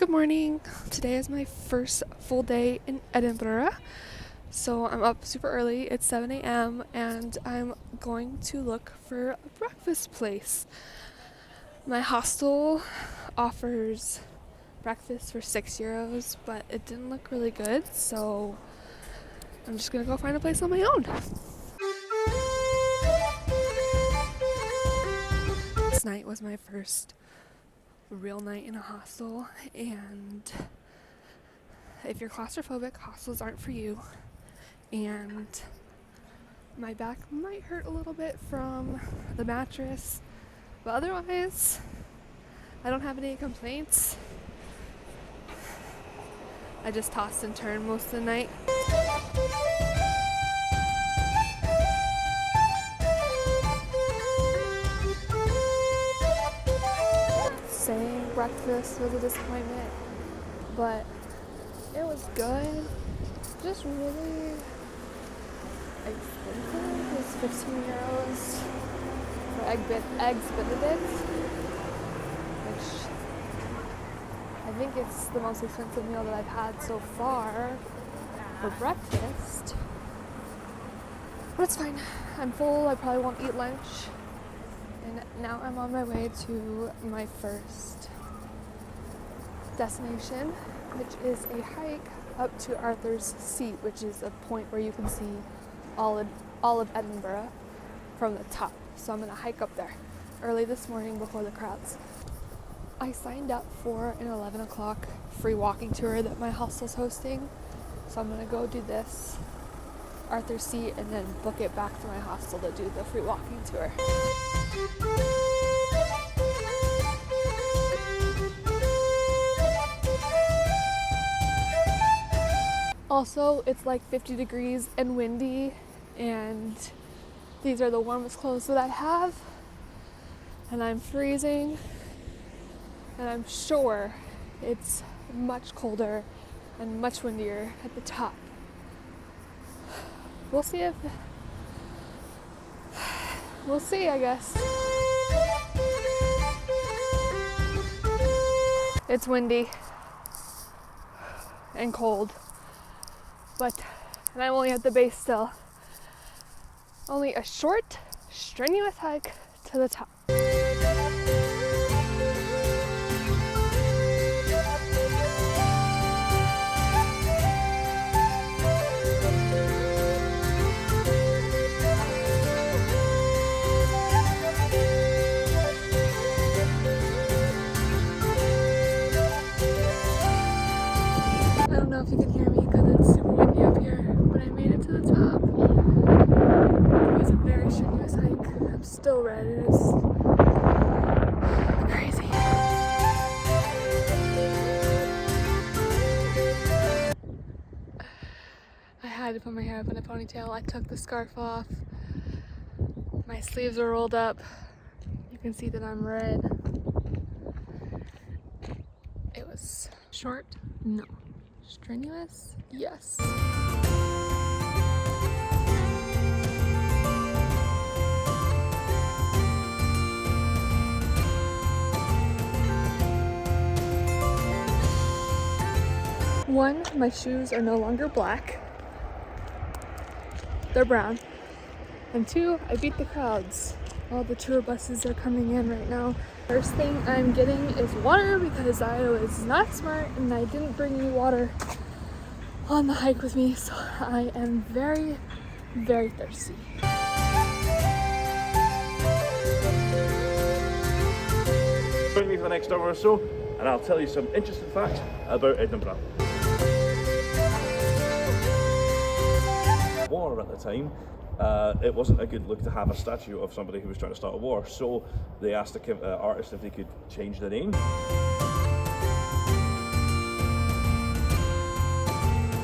Good morning. Today is my first full day in Edinburgh. So I'm up super early. It's 7 a.m. and I'm going to look for a breakfast place. My hostel offers breakfast for €6, but it didn't look really good, so I'm just gonna go find a place on my own. This night was my first real night in a hostel, and if you're claustrophobic, hostels aren't for you. And my back might hurt a little bit from the mattress, but otherwise I don't have any complaints. I just tossed and turned most of the night. Saying breakfast was a disappointment, but it was good. Just really expensive. It was €15 for eggs Benedict, which I think it's the most expensive meal that I've had so far for breakfast. But it's fine. I'm full. I probably won't eat lunch. And now I'm on my way to my first destination, which is a hike up to Arthur's Seat, which is a point where you can see all of Edinburgh from the top. So I'm gonna hike up there early this morning before the crowds. I signed up for an 11 o'clock free walking tour that my hostel's hosting. So I'm gonna go do this Arthur's Seat and then book it back to my hostel to do the free walking tour. Also, it's like 50 degrees and windy, and these are the warmest clothes that I have, and I'm freezing, and I'm sure it's much colder and much windier at the top. We'll see, I guess. It's windy and cold, and I'm only at the base still. Only a short, strenuous hike to the top. I don't know if you can hear me because it's super windy up here, but I made it to the top. It was a very strenuous hike. I'm still red. It is crazy. I had to put my hair up in a ponytail. I took the scarf off. My sleeves are rolled up. You can see that I'm red. It was short? No. Strenuous? Yes. One, my shoes are no longer black. They're brown. And two, I beat the crowds. All the tour buses are coming in right now. First thing I'm getting is water because I was not smart and I didn't bring any water on the hike with me, so I am very, very thirsty. Join me for the next hour or so and I'll tell you some interesting facts about Edinburgh. War at the time, it wasn't a good look to have a statue of somebody who was trying to start a war, so they asked the artist if they could change the name.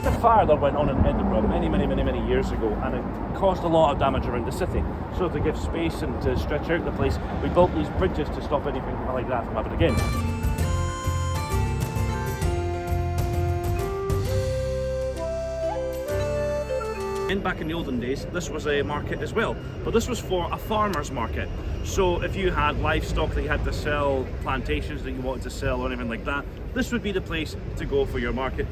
A fire that went on in Edinburgh many years ago, and it caused a lot of damage around the city. So to give space and to stretch out the place, we built these bridges to stop anything like that from happening again. And back in the olden days, this was a market as well, but this was for a farmer's market. So if you had livestock that you had to sell, plantations that you wanted to sell or anything like that, this would be the place to go for your market.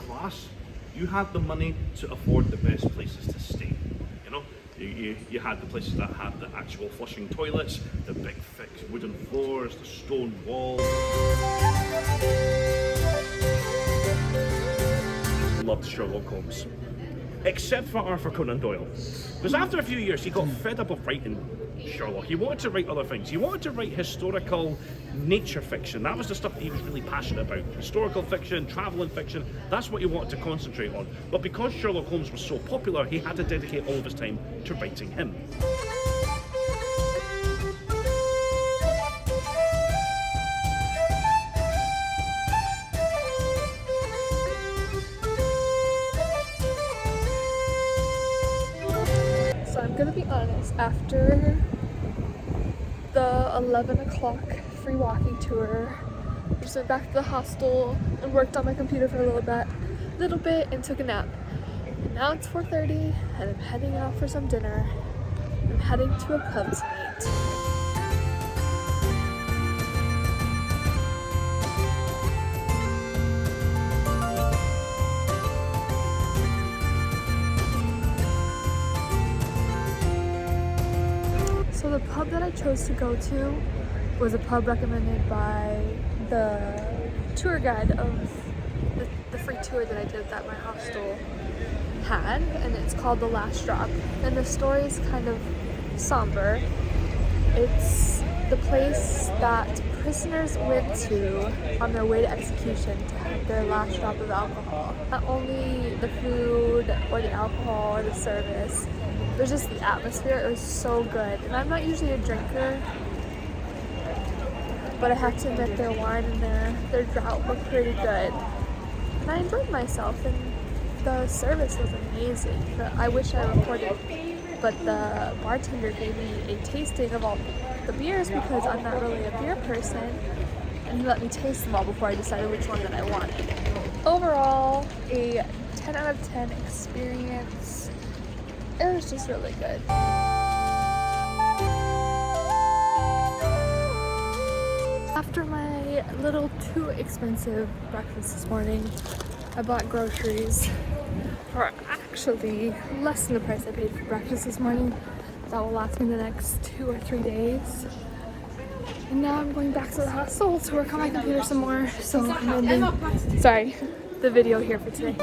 Class, you had the money to afford the best places to stay. You know, you had the places that had the actual flushing toilets, the big thick wooden floors, the stone walls. Loved Sherlock Holmes, except for Arthur Conan Doyle, because after a few years he got fed up of writing Sherlock. He wanted to write other things. He wanted to write historical nature fiction. That was the stuff that he was really passionate about. Historical fiction, traveling fiction, that's what he wanted to concentrate on. But because Sherlock Holmes was so popular, he had to dedicate all of his time to writing him. So I'm gonna be honest, after the 11 o'clock free walking tour, I just went back to the hostel and worked on my computer for a little bit and took a nap. And now it's 4:30 and I'm heading out for some dinner. I'm heading to a pub tonight. So the pub that I chose to go to was a pub recommended by the tour guide of the free tour that I did that my hostel had, and it's called The Last Drop. And the story is kind of somber. It's the place that prisoners went to on their way to execution to have their last drop of alcohol. Not only the food or the alcohol or the service, there's just the atmosphere. It was so good. And I'm not usually a drinker, but I have to admit their wine and their draught were pretty good. And I enjoyed myself, and the service was amazing. I wish I recorded, but the bartender gave me a tasting of all the beers because I'm not really a beer person, and he let me taste them all before I decided which one that I wanted. Overall, a 10 out of 10 experience. It was just really good. After my little too expensive breakfast this morning, I bought groceries for actually less than the price I paid for breakfast this morning. That will last me the next 2 or 3 days. And now I'm going back to the hostel to work on my computer some more. So I'm ending, sorry, the video here for today.